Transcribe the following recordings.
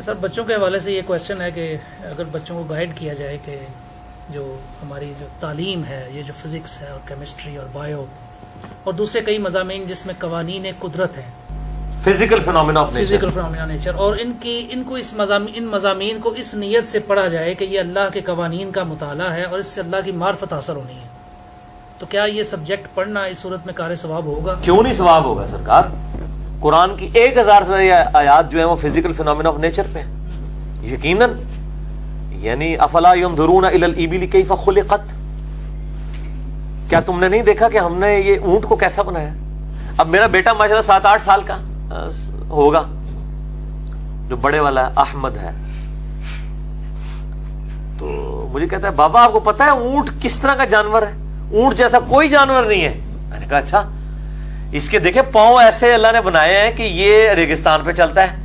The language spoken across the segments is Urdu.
سر بچوں کے حوالے سے یہ کویشچن ہے کہ اگر بچوں کو گائیڈ کیا جائے کہ جو ہماری جو تعلیم ہے، یہ جو فزکس ہے اور کیمسٹری اور بایو اور دوسرے کئی مضامین جس میں قوانین قدرت ہیں، فزیکل فینومینا آف نیچر، اور ان کو ان مضامین کو اس نیت سے پڑھا جائے کہ یہ اللہ کے قوانین کا مطالعہ ہے اور اس سے اللہ کی معرفت حاصل ہونی ہے، تو کیا یہ سبجیکٹ پڑھنا اس صورت میں کار ثواب ہوگا؟ کیوں نہیں ثواب ہوگا سرکار؟ قرآن کی 1000 سے آیات جو ہیں وہ فزیکل فینومینا آف نیچر پہ ہیں یقیناً. یعنی افلا ينظرون الى الابل كيف خلقت، کیا تم نے نہیں دیکھا کہ ہم نے یہ اونٹ کو کیسا بنایا؟ اب میرا بیٹا ماشاءاللہ 7-8 سال کا ہوگا، جو بڑے والا ہے احمد ہے، تو مجھے کہتا ہے بابا آپ کو پتا ہے اونٹ کس طرح کا جانور ہے؟ اونٹ جیسا کوئی جانور نہیں ہے. میں نے کہا اچھا. اس کے دیکھیں پاؤں ایسے اللہ نے بنائے ہیں کہ یہ ریگستان پہ چلتا ہے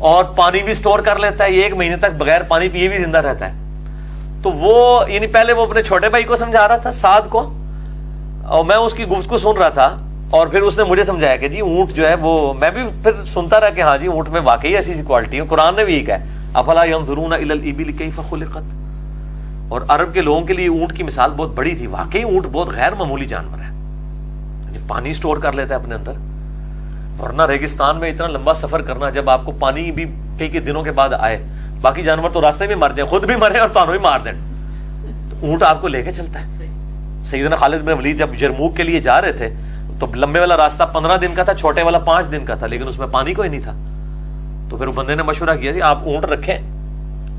اور پانی بھی سٹور کر لیتا ہے، یہ 1 مہینے تک بغیر پانی پیے بھی زندہ رہتا ہے. تو وہ یعنی پہلے وہ اپنے چھوٹے بھائی کو سمجھا رہا تھا، سعد کو، اور میں اس کی گفتگو سن رہا تھا، اور پھر اس نے مجھے سمجھایا کہ جی اونٹ جو ہے وہ، میں بھی پھر سنتا رہا کہ ہاں جی اونٹ میں واقعی ایسی کوالٹی ہے. قرآن نے بھی یہ کہا ہے افلا ينظرون الى الابل كيف خلقت. اور عرب کے لوگوں کے لیے اونٹ کی مثال بہت بڑی تھی. واقعی اونٹ بہت غیر معمولی جانور ہے، پانی سٹور کر لیتا ہے اپنے اندر، ورنہ ریگستان میں اتنا لمبا سفر کرنا، جب آپ کو پانی بھی کئی دنوں کے بعد آئے، باقی جانور تو راستے میں مر جائیں، خود بھی مرے اور تانوں بھی مار دیں، تو اونٹ آپ کو لے کے چلتا ہے. سیدنا خالد بن ولید جب یرموک کے لیے جا رہے تھے تو لمبے والا راستہ 15 دن کا تھا، چھوٹے والا 5 دن کا تھا، لیکن اس میں پانی کوئی نہیں تھا. تو پھر بندے نے مشورہ کیا جی آپ اونٹ رکھیں،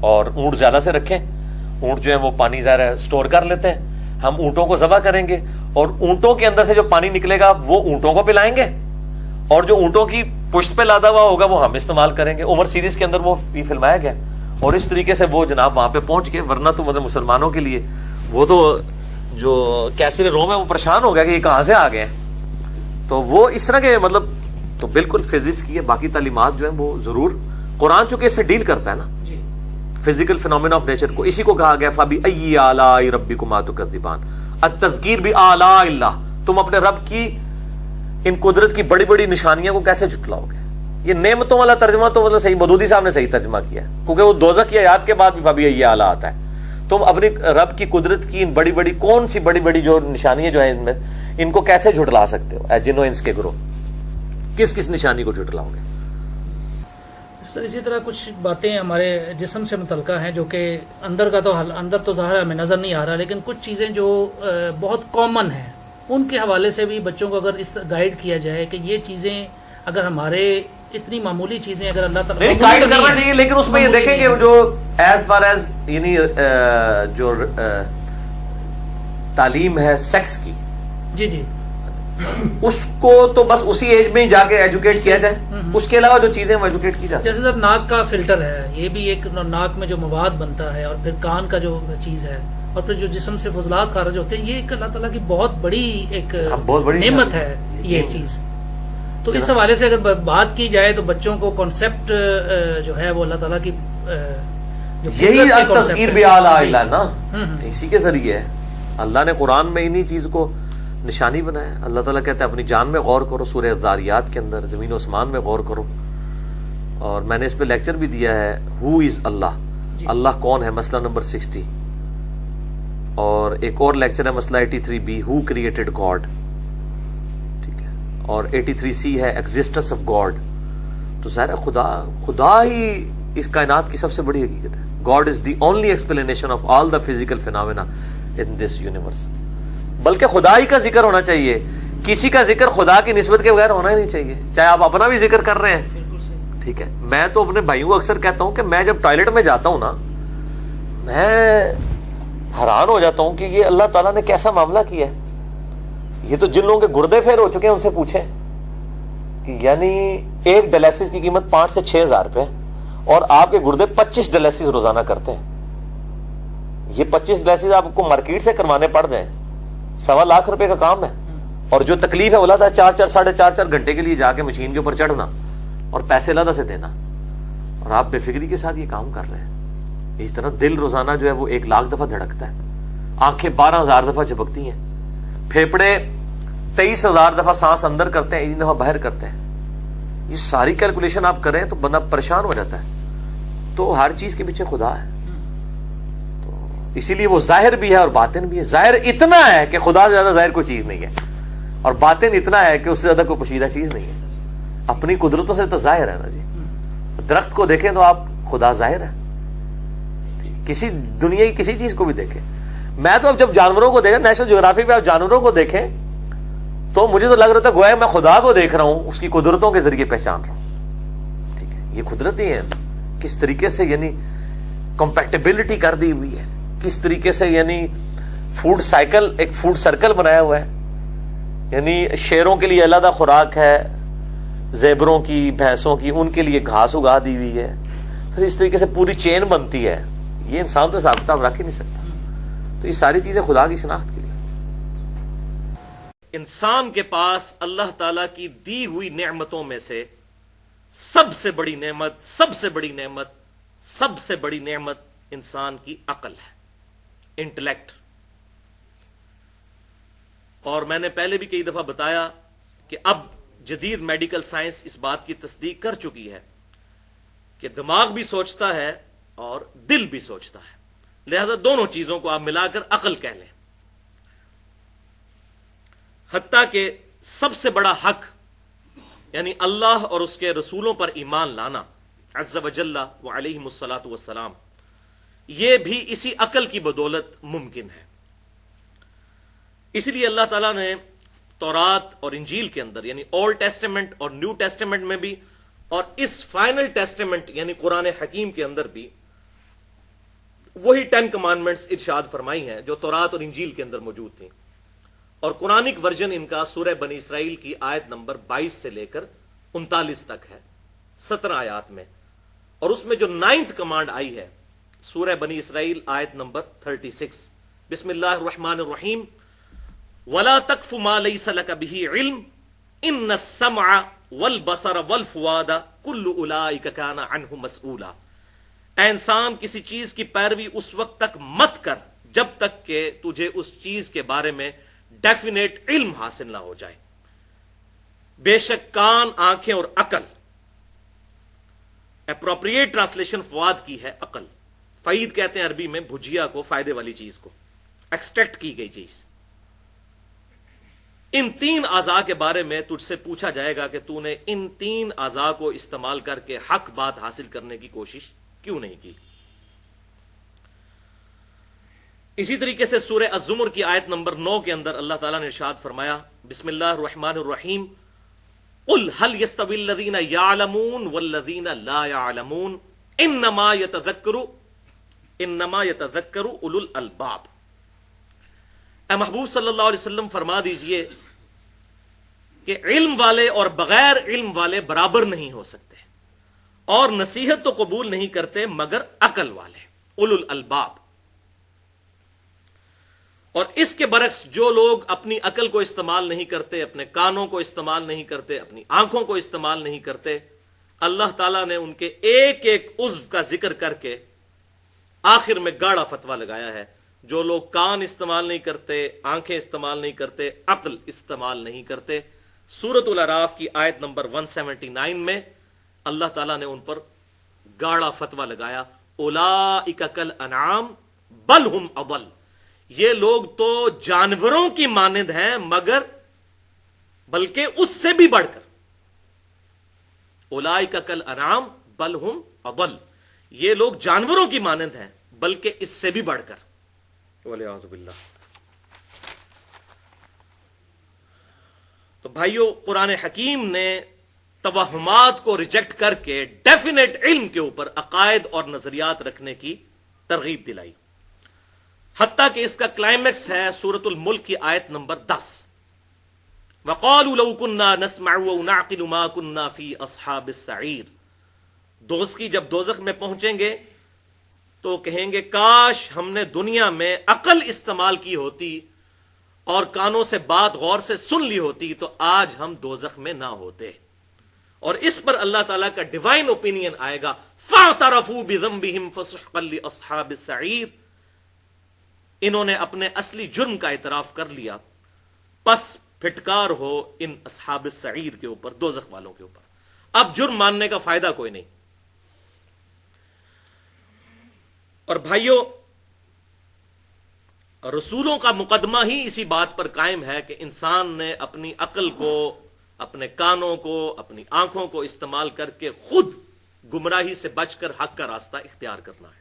اور اونٹ زیادہ سے رکھیں، اونٹ جو ہے وہ پانی ظاہر سٹور کر لیتے ہیں، ہم اونٹوں کو ذبح کریں گے اور اونٹوں کے اندر سے جو پانی نکلے گا وہ اونٹوں کو پلائیں گے، اور جو اونٹوں کی پشت پہ لادا ہوا ہوگا وہ ہم استعمال کریں گے. عمر سیریز کے اندر وہ فلمایا گیا، اور اس طریقے سے وہ جناب وہاں پہ پہنچ گئے. ورنہ تو مطلب مسلمانوں کے لیے وہ تو جو کیسر روم ہے وہ پریشان ہو گیا کہ یہ کہاں سے آ گئے. تو وہ اس طرح کے مطلب تو بالکل فزکس کی ہے. باقی تعلیمات جو ہیں وہ ضرور قرآن چونکہ اس سے ڈیل کرتا ہے نا فزیکل فینومینا آف نیچر کو. اسی کو کہا گیا فَبِأَيِّ آلَاءِ رَبِّكُمَا تُكَذِّبَانِ، التذکیر بِآلاء اللہ. تم اپنے رب کی ان قدرت کی بڑی بڑی نشانیاں کو کیسے جھٹلاؤ گے؟ یہ نعمتوں والا ترجمہ تو مطلب صحیح مودودی صاحب نے صحیح ترجمہ کیا ہے، کیونکہ وہ دوزخ کی آیات کے بعد بھی فَبِأَيِّ آلَاء آتا ہے. تم اپنی رب کی قدرت کی ان بڑی بڑی کون سی بڑی بڑی جو نشانیاں جو ہیں ان میں، ان کو کیسے جھٹلا سکتے ہو؟ اے جن و انس کے گروہ، کس کس نشانی کو جھٹلاؤ گے؟ سر اسی طرح کچھ باتیں ہمارے جسم سے متعلقہ ہیں جو کہ اندر کا تو اندر تو ظاہر ہمیں نظر نہیں آ رہا، لیکن کچھ چیزیں جو بہت کامن ہیں ان کے حوالے سے بھی بچوں کو اگر اس گائیڈ کیا جائے کہ یہ چیزیں اگر ہمارے اتنی معمولی چیزیں اگر اللہ تعالیٰ گائیڈ کرنا چاہیے، لیکن اس میں یہ دیکھیں کہ جو ایز فار ایز یعنی جو تعلیم ہے سیکس کی، جی اس کو تو بس اسی ایج میں ہی جا کے ایجوکیٹ کیا جائے، اس کے علاوہ جو چیزیں وہ ایجوکیٹ کی جائے. جیسے سر ناک کا فلٹر ہے، یہ بھی ایک ناک میں جو مواد بنتا ہے، اور پھر کان کا جو چیز ہے، اور پھر جو جسم سے فضلات خارج ہوتے ہیں، یہ ایک اللہ تعالیٰ کی بہت بڑی ایک نعمت ہے یہ چیز. تو اس حوالے سے اگر بات کی جائے تو بچوں کو کانسیپٹ جو ہے وہ اللہ تعالیٰ کی یہی تذکیر بآلاء اللہ نا، اسی کے ذریعے اللہ نے قرآن میں انہی چیز کو نشانی بنایا. اللہ تعالیٰ کہتا ہے اپنی جان میں غور کرو، سورہ ذاریات کے اندر زمین و آسمان میں غور کرو. اور میں نے اس پہ لیکچر بھی دیا ہے ہو از اللہ، اللہ کون ہے، مسئلہ نمبر 60. اور ایک اور لیکچر ہے مسئلہ 83B ہو کریٹڈ گاڈ، ٹھیک ہے. اور 83C ہے ایگزسٹنس آف گاڈ. تو ظاہر خدا ہی اس کائنات کی سب سے بڑی حقیقت ہے. God is the only explanation of all the physical phenomena in this universe. بلکہ خدا ہی کا ذکر ہونا چاہیے، کسی کا ذکر خدا کی نسبت کے بغیر ہونا ہی نہیں چاہیے، چاہے آپ اپنا بھی ذکر کر رہے ہیں. ٹھیک ہے. میں تو اپنے بھائیوں کو اکثر کہتا ہوں کہ میں جب ٹوائلٹ میں جاتا ہوں نا، میں حیران ہو جاتا ہوں کہ یہ اللہ تعالیٰ نے کیسا معاملہ کیا ہے. یہ تو جن لوگوں کے گردے پھیر ہو چکے ہیں ان سے پوچھیں کہ یعنی ایک ڈائلسس کی قیمت 5 سے 6 ہزار روپے، اور آپ کے گردے 25 ڈائلسس روزانہ کرتے ہیں. یہ 25 ڈائلسس آپ کو مارکیٹ سے کروانے پڑ جائیں، 1.25 لاکھ روپے کا کام ہے. اور جو تکلیف ہے وہ لگتا ہے 4-4 گھنٹے کے لیے جا کے مشین کے اوپر چڑھنا اور پیسے لادہ سے دینا، اور آپ بے فکری کے ساتھ یہ کام کر رہے ہیں. اس طرح دل روزانہ جو ہے وہ 1 لاکھ دفعہ دھڑکتا ہے، آنکھیں 12,000 دفعہ جھپکتی ہیں، پھیپڑے 23,000 دفعہ سانس اندر کرتے ہیں، 1 دفعہ باہر کرتے ہیں. یہ ساری کیلکولیشن آپ کریں تو بندہ پریشان ہو جاتا ہے. تو ہر چیز کے پیچھے خدا ہے. تو اسی لیے وہ ظاہر بھی ہے اور باطن بھی ہے. ظاہر اتنا ہے کہ خدا سے زیادہ ظاہر کوئی چیز نہیں ہے, اور باطن اتنا ہے کہ اس سے زیادہ کوئی پوشیدہ چیز نہیں ہے. اپنی قدرتوں سے تو ظاہر ہے نا جی. درخت کو دیکھیں تو آپ خدا ظاہر ہے, کسی دنیا کی کسی چیز کو بھی دیکھیں. میں تو اب جب جانوروں کو دیکھیں, نیشنل جغرافی پہ آپ جانوروں کو دیکھیں تو مجھے تو لگ رہا تھا گویا میں خدا کو دیکھ رہا ہوں, اس کی قدرتوں کے ذریعے پہچان رہا ہوں. ٹھیک ہے, یہ قدرتی ہیں کس طریقے سے یعنی کمپیٹیبلٹی کر دی ہوئی ہے, کس طریقے سے یعنی فوڈ سائیکل, ایک فوڈ سرکل بنایا ہوا ہے. یعنی شیروں کے لیے علیحدہ خوراک ہے, زیبروں کی, بھینسوں کی, ان کے لیے گھاس اگا دی ہوئی ہے. پھر اس طریقے سے پوری چین بنتی ہے. یہ انسان تو حساب کتاب رکھ ہی نہیں سکتا. تو یہ ساری چیزیں خدا کی شناخت کے لیے. انسان کے پاس اللہ تعالی کی دی ہوئی نعمتوں میں سے سب سے بڑی نعمت, سب سے بڑی نعمت, سب سے بڑی نعمت انسان کی عقل ہے, انٹلیکٹ. اور میں نے پہلے بھی کئی دفعہ بتایا کہ اب جدید میڈیکل سائنس اس بات کی تصدیق کر چکی ہے کہ دماغ بھی سوچتا ہے اور دل بھی سوچتا ہے, لہذا دونوں چیزوں کو آپ ملا کر عقل کہہ لیں. حتیٰ کہ سب سے بڑا حق یعنی اللہ اور اس کے رسولوں پر ایمان لانا عز وجل و علیہم الصلاۃ والسلام, یہ بھی اسی عقل کی بدولت ممکن ہے. اسی لیے اللہ تعالیٰ نے تورات اور انجیل کے اندر یعنی اولڈ ٹیسٹیمنٹ اور نیو ٹیسٹیمنٹ میں بھی, اور اس فائنل ٹیسٹیمنٹ یعنی قرآن حکیم کے اندر بھی وہی 10 کمانڈمنٹس ارشاد فرمائی ہیں جو تورات اور انجیل کے اندر موجود تھیں. اور قرآنک ورژن ان کا سورہ بنی اسرائیل کی آیت نمبر 22 سے لے کر 39 تک ہے, 17 آیات میں. اور اس میں جو 9th کمانڈ آئی ہے سورہ بنی اسرائیل آیت نمبر 36, بسم اللہ الرحمن الرحیم, وَلَا تَقْفُ مَا لَيْسَ لَكَ بِهِ عِلْمٌ إِنَّ السَّمْعَ وَالْبَصَرَ وَالْفُؤَادَ كُلُّ أُولَٰئِكَ كَانَ عَنْهُ مسئولا. اے انسان, کسی چیز کی پیروی اس وقت تک مت کر جب تک کہ تجھے اس چیز کے بارے میں ڈیفینیٹ علم حاصل نہ ہو جائے. بے شک کان, آنکھیں اور عقل, اپروپریٹ ٹرانسلیشن فواد کی ہے عقل. فعید کہتے ہیں عربی میں بھجیا کو, فائدے والی چیز کو, ایکسٹریکٹ کی گئی چیز. ان 3 اعضاء کے بارے میں تجھ سے پوچھا جائے گا کہ تو نے ان 3 اعضاء کو استعمال کر کے حق بات حاصل کرنے کی کوشش کیوں نہیں کی. اسی طریقے سے سورہ الزمر کی آیت نمبر 9 کے اندر اللہ تعالیٰ نے ارشاد فرمایا, بسم اللہ الرحمن الرحیم, قل هل يستوي الذين يعلمون والذين لا يعلمون انما يتذكر اولو الالباب. اے محبوب صلی اللہ علیہ وسلم فرما دیجئے کہ علم والے اور بغیر علم والے برابر نہیں ہو سکتے, اور نصیحت تو قبول نہیں کرتے مگر عقل والے, اولو الالباب. اور اس کے برعکس جو لوگ اپنی عقل کو استعمال نہیں کرتے, اپنے کانوں کو استعمال نہیں کرتے, اپنی آنکھوں کو استعمال نہیں کرتے, اللہ تعالیٰ نے ان کے ایک ایک عضو کا ذکر کر کے آخر میں گاڑا فتویٰ لگایا ہے. جو لوگ کان استعمال نہیں کرتے, آنکھیں استعمال نہیں کرتے, عقل استعمال نہیں کرتے, سورۃ الاعراف کی آیت نمبر 179 میں اللہ تعالیٰ نے ان پر گاڑا فتویٰ لگایا, اولئک کالانعام بل ہم اضل. یہ لوگ تو جانوروں کی مانند ہیں مگر بلکہ اس سے بھی بڑھ کر, اولئک کالانعام بل ہم اضل, یہ لوگ جانوروں کی مانند ہیں بلکہ اس سے بھی بڑھ کر, والعیاذ باللہ. تو بھائیو, قرآن حکیم نے توہمات کو ریجیکٹ کر کے ڈیفینیٹ علم کے اوپر عقائد اور نظریات رکھنے کی ترغیب دلائی. حتیٰ کہ اس کا کلائمیکس ہے سورۃ الملک کی آیت نمبر 10, وَقَالُوا لَوْ كُنَّا نَسْمَعُ أَوْ نَعْقِلُ مَا كُنَّا فِي أَصْحَابِ السَّعِيرِ. دوزخی جب دوزخ میں پہنچیں گے تو کہیں گے کاش ہم نے دنیا میں عقل استعمال کی ہوتی اور کانوں سے بات غور سے سن لی ہوتی تو آج ہم دوزخ میں نہ ہوتے. اور اس پر اللہ تعالیٰ کا ڈیوائن اوپینین آئے گا, فَاعْتَرَفُوا بِذَنبِهِمْ فَسُحْقًا لِأَصْحَابِ السَّعِيرِ. انہوں نے اپنے اصلی جرم کا اعتراف کر لیا, پس پھٹکار ہو ان اصحاب السعیر کے اوپر, دوزخ والوں کے اوپر. اب جرم ماننے کا فائدہ کوئی نہیں. اور بھائیوں، رسولوں کا مقدمہ ہی اسی بات پر قائم ہے کہ انسان نے اپنی عقل کو، اپنے کانوں کو، اپنی آنکھوں کو استعمال کر کے خود گمراہی سے بچ کر حق کا راستہ اختیار کرنا ہے.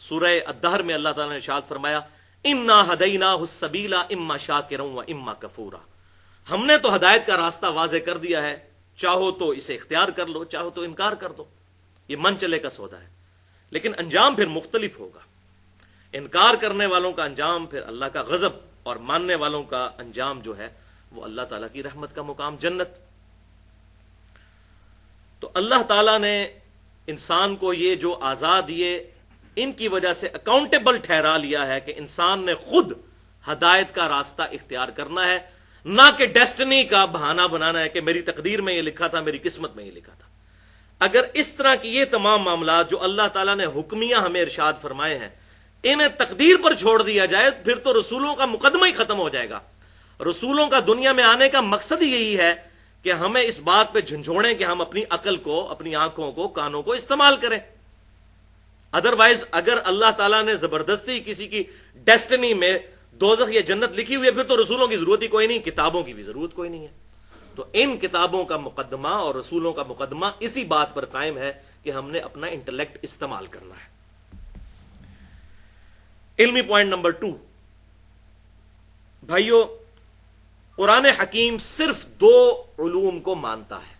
سورہ الدہر میں اللہ تعالیٰ نے ارشاد فرمایا انا ہدیناہ السبیل اما شاکرا و اما کفورا. ہم نے تو ہدایت کا راستہ واضح کر دیا ہے، چاہو تو اسے اختیار کر لو، چاہو تو انکار کر دو. یہ من چلے کا سودا ہے، لیکن انجام پھر مختلف ہوگا. انکار کرنے والوں کا انجام پھر اللہ کا غضب، اور ماننے والوں کا انجام جو ہے وہ اللہ تعالیٰ کی رحمت کا مقام جنت. تو اللہ تعالیٰ نے انسان کو یہ جو آزاد دیے، ان کی وجہ سے اکاؤنٹیبل ٹھہرا لیا ہے کہ انسان نے خود ہدایت کا راستہ اختیار کرنا ہے، نہ کہ ڈیسٹنی کا بہانہ بنانا ہے کہ میری تقدیر میں یہ لکھا تھا، میری قسمت میں یہ لکھا تھا. اگر اس طرح کی یہ تمام معاملات جو اللہ تعالیٰ نے حکمیہ ہمیں ارشاد فرمائے ہیں انہیں تقدیر پر چھوڑ دیا جائے، پھر تو رسولوں کا مقدمہ ہی ختم ہو جائے گا. رسولوں کا دنیا میں آنے کا مقصد ہی یہی ہے کہ ہمیں اس بات پہ جھنجھوڑیں کہ ہم اپنی عقل کو، اپنی آنکھوں کو، کانوں کو استعمال کریں. ادروائز اگر اللہ تعالیٰ نے زبردستی کسی کی ڈیسٹنی میں دوزخ یا جنت لکھی ہوئی ہے، پھر تو رسولوں کی ضرورت ہی کوئی نہیں، کتابوں کی بھی ضرورت کوئی نہیں ہے. تو ان کتابوں کا مقدمہ اور رسولوں کا مقدمہ اسی بات پر قائم ہے کہ ہم نے اپنا انٹلیکٹ استعمال کرنا ہے. علمی پوائنٹ نمبر 2، بھائیو، قرآن حکیم صرف 2 علوم کو مانتا ہے.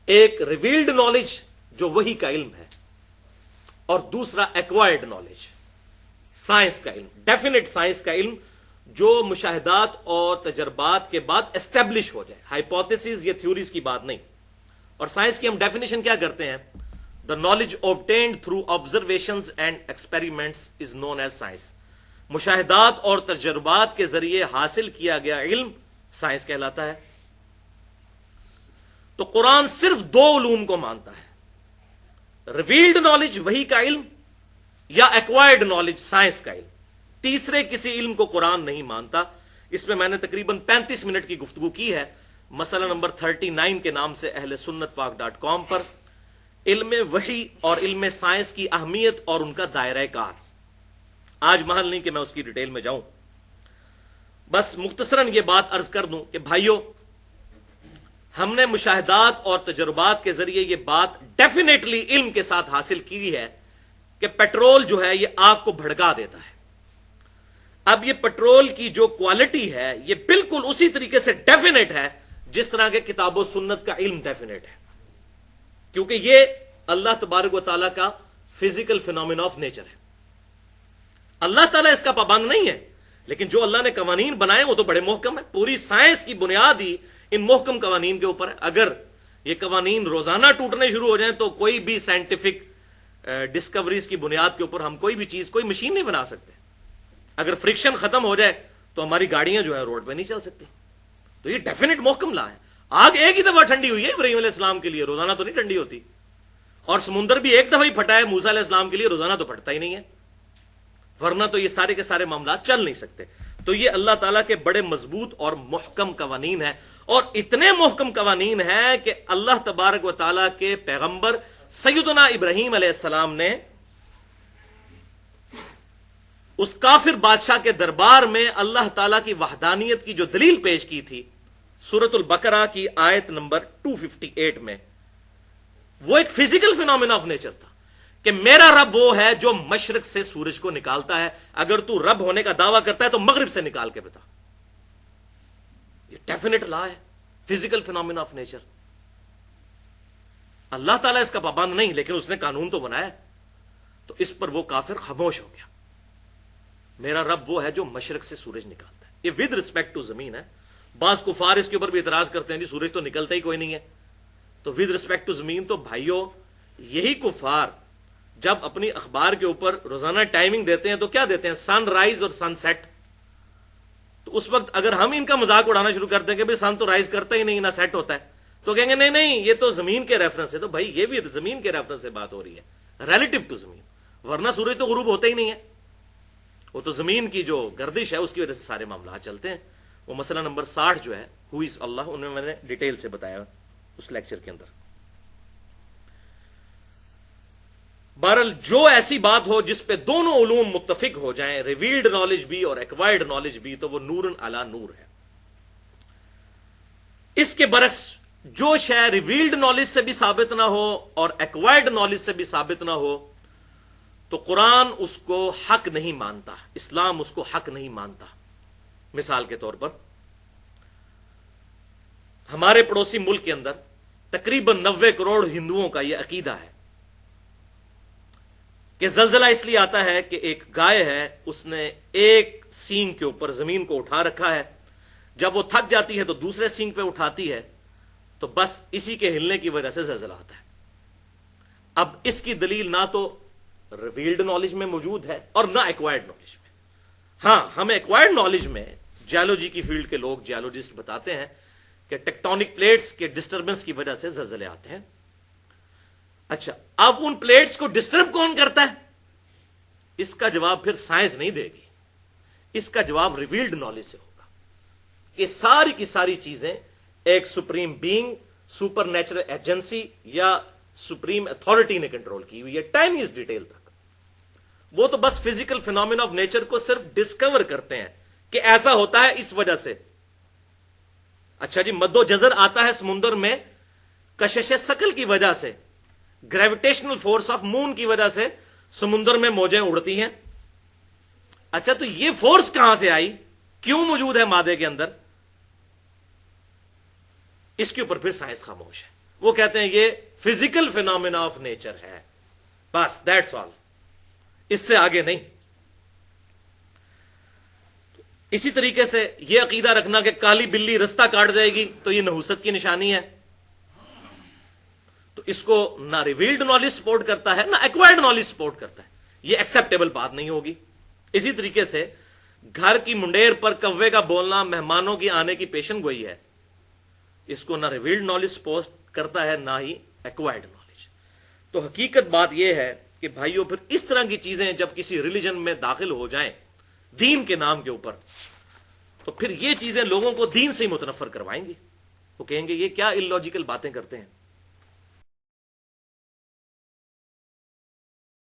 ایک ریویلڈ نالج جو وحی کا علم ہے، اور دوسرا ایکوائرڈ نالج، سائنس کا علم، ڈیفینٹ سائنس کا علم جو مشاہدات اور تجربات کے بعد اسٹیبلش ہو جائے. ہائپوتھیسز یا تھیوریز کی بات نہیں. اور سائنس کی ہم ڈیفینیشن کیا کرتے ہیں؟ The knowledge obtained through observations and experiments is known as science. مشاہدات اور تجربات کے ذریعے حاصل کیا گیا علم سائنس کہلاتا ہے. تو قرآن صرف 2 علوم کو مانتا ہے، ریویلڈ نالج وحی کا علم یا ایکوائرڈ نالج سائنس کا علم. تیسرے کسی علم کو قرآن نہیں مانتا. اس میں میں نے تقریباً 35 منٹ کی گفتگو کی ہے، مسئلہ نمبر 39 کے نام سے اہل سنت پاک.com پر، علم وحی اور علم سائنس کی اہمیت اور ان کا دائرہ کار. آج محل نہیں کہ میں اس کی ڈیٹیل میں جاؤں، بس مختصراً یہ بات عرض کر دوں کہ بھائیو، ہم نے مشاہدات اور تجربات کے ذریعے یہ بات ڈیفینیٹلی علم کے ساتھ حاصل کی ہے کہ پیٹرول جو ہے یہ آگ کو بھڑکا دیتا ہے. اب یہ پیٹرول کی جو کوالٹی ہے یہ بالکل اسی طریقے سے ڈیفینیٹ ہے جس طرح کے کتاب و سنت کا علم ڈیفینیٹ ہے، کیونکہ یہ اللہ تبارک و تعالیٰ کا فزیکل فینومینا آف نیچر ہے. اللہ تعالیٰ اس کا پابند نہیں ہے، لیکن جو اللہ نے قوانین بنائے وہ تو بڑے محکم ہے. پوری سائنس کی بنیاد ہی ان محکم قوانین کے اوپر ہے. اگر یہ قوانین روزانہ ٹوٹنے شروع ہو جائیں تو کوئی بھی سائنٹیفک ڈسکوریز کی بنیاد کے اوپر ہم کوئی بھی چیز، کوئی مشین نہیں بنا سکتے. اگر فرکشن ختم ہو جائے تو ہماری گاڑیاں جو ہے روڈ پہ نہیں چل سکتی. تو یہ ڈیفینیٹ محکم لا ہے. آگ ایک ہی دفعہ ٹھنڈی ہوئی ہے ابراہیم علیہ السلام کے لیے، روزانہ تو نہیں ٹھنڈی ہوتی. اور سمندر بھی ایک دفعہ ہی پھٹا ہے موسیٰ علیہ السلام کے لیے، روزانہ تو پھٹتا ہی نہیں ہے، ورنہ تو یہ سارے کے سارے معاملات چل نہیں سکتے. تو یہ اللہ تعالیٰ کے بڑے مضبوط اور محکم قوانین ہیں، اور اتنے محکم قوانین ہیں کہ اللہ تبارک و تعالیٰ کے پیغمبر سیدنا ابراہیم علیہ السلام نے اس کافر بادشاہ کے دربار میں اللہ تعالیٰ کی وحدانیت کی جو دلیل پیش کی تھی سورۃ البقرہ کی آیت نمبر 258 میں، وہ ایک فزیکل فینومینا آف نیچر تھا کہ میرا رب وہ ہے جو مشرق سے سورج کو نکالتا ہے. اگر تو رب ہونے کا دعویٰ کرتا ہے تو مغرب سے نکال کے بتا. یہ ڈیفینیٹ لا ہے، فزیکل فینومینا آف نیچر. اللہ تعالیٰ اس کا پابند نہیں، لیکن اس نے قانون تو بنایا. تو اس پر وہ کافر خاموش ہو گیا. میرا رب وہ ہے جو مشرق سے سورج نکالتا ہے. یہ ود رسپیکٹ ٹو زمین ہے. بعض کفار اس کے اوپر بھی اعتراض کرتے ہیں جی سورج تو نکلتا ہی کوئی نہیں ہے. تو ود رسپیکٹ ٹو زمین، تو بھائیوں یہی کفار جب اپنی اخبار کے اوپر روزانہ ٹائمنگ دیتے ہیں تو کیا دیتے ہیں؟ سن رائز اور سن سیٹ. تو اس وقت اگر ہم ان کا مذاق اڑانا شروع کرتے ہیں کہ بھئی سن تو رائز کرتا ہی نہیں، نہ سیٹ ہوتا ہے، تو کہیں گے نہیں نہیں یہ تو زمین کے ریفرنس ہے. تو بھائی یہ بھی زمین کے ریفرنس سے بات ہو رہی ہے، ریلیٹو ٹو زمین، ورنہ سورج تو غروب ہوتا ہی نہیں ہے. وہ تو زمین کی جو گردش ہے اس کی وجہ سے سارے معاملات چلتے ہیں. وہ مسئلہ نمبر 60 جو ہے ہو از اللہ، انہیں میں نے ڈیٹیل سے بتایا اس لیکچر کے اندر. بہرحال جو ایسی بات ہو جس پہ دونوں علوم متفق ہو جائیں، ریویلڈ نالج بھی اور ایکوائرڈ نالج بھی، تو وہ نورن علی نور ہے. اس کے برعکس جو شے ریویلڈ نالج سے بھی ثابت نہ ہو اور ایکوائرڈ نالج سے بھی ثابت نہ ہو تو قرآن اس کو حق نہیں مانتا، اسلام اس کو حق نہیں مانتا. مثال کے طور پر ہمارے پڑوسی ملک کے اندر تقریباً 90 کروڑ ہندوؤں کا یہ عقیدہ ہے کہ زلزلہ اس لیے آتا ہے کہ ایک گائے ہے، اس نے ایک سینگ کے اوپر زمین کو اٹھا رکھا ہے، جب وہ تھک جاتی ہے تو دوسرے سینگ پہ اٹھاتی ہے، تو بس اسی کے ہلنے کی وجہ سے زلزلہ آتا ہے. اب اس کی دلیل نہ تو ریویلڈ نالج میں موجود ہے اور نہ ایکوائرڈ نالج میں. ہاں، ہمیں ایکوائرڈ نالج میں جیولوجی کی فیلڈ کے لوگ جیولوجسٹ بتاتے ہیں کہ ٹیکٹونک پلیٹس کے ڈسٹربنس کی وجہ سے زلزلے آتے ہیں. اچھا، اب ان پلیٹس کو ڈسٹرب کون کرتا ہے؟ اس کا جواب پھر سائنس نہیں دے گی، اس کا جواب ریویلڈ نالج سے ہوگا کہ ساری کی ساری چیزیں ایک supreme being, super natural agency یا سپریم اتھارٹی نے کنٹرول کی ہوئی ہے، ٹائنیسٹ ڈیٹیل تک. وہ تو بس فزیکل فینومینا آف نیچر کو صرف ڈسکور کرتے ہیں کہ ایسا ہوتا ہے اس وجہ سے. اچھا جی، مد و جزر آتا ہے سمندر میں کشش ثقل کی وجہ سے، گریویٹیشنل فورس آف مون کی وجہ سے سمندر میں موجیں اڑتی ہیں. اچھا، تو یہ فورس کہاں سے آئی، کیوں موجود ہے مادے کے اندر؟ اس کے اوپر پھر سائنس خاموش ہے. وہ کہتے ہیں یہ فزیکل فینومینا آف نیچر ہے، بس دیٹس آل، اس سے آگے نہیں. اسی طریقے سے یہ عقیدہ رکھنا کہ کالی بلی رستہ کاٹ جائے گی تو یہ نحوست کی نشانی ہے، تو اس کو نہ ریویلڈ نالج سپورٹ کرتا ہے نہ ایکوائرڈ نالج سپورٹ کرتا ہے. یہ ایکسیپٹیبل بات نہیں ہوگی. اسی طریقے سے گھر کی منڈیر پر کوے کا بولنا مہمانوں کی آنے کی پیشن گوئی ہے، اس کو نہ ریویلڈ نالج سپورٹ کرتا ہے نہ ہی ایکوائرڈ نالج. تو حقیقت بات یہ ہے کہ بھائیوں، پھر اس طرح کی چیزیں جب کسی ریلیجن میں داخل ہو جائیں دین کے نام کے اوپر، تو پھر یہ چیزیں لوگوں کو دین سے ہی متنفر کروائیں گی. وہ کہیں گے یہ کیا اللاجیکل باتیں کرتے ہیں.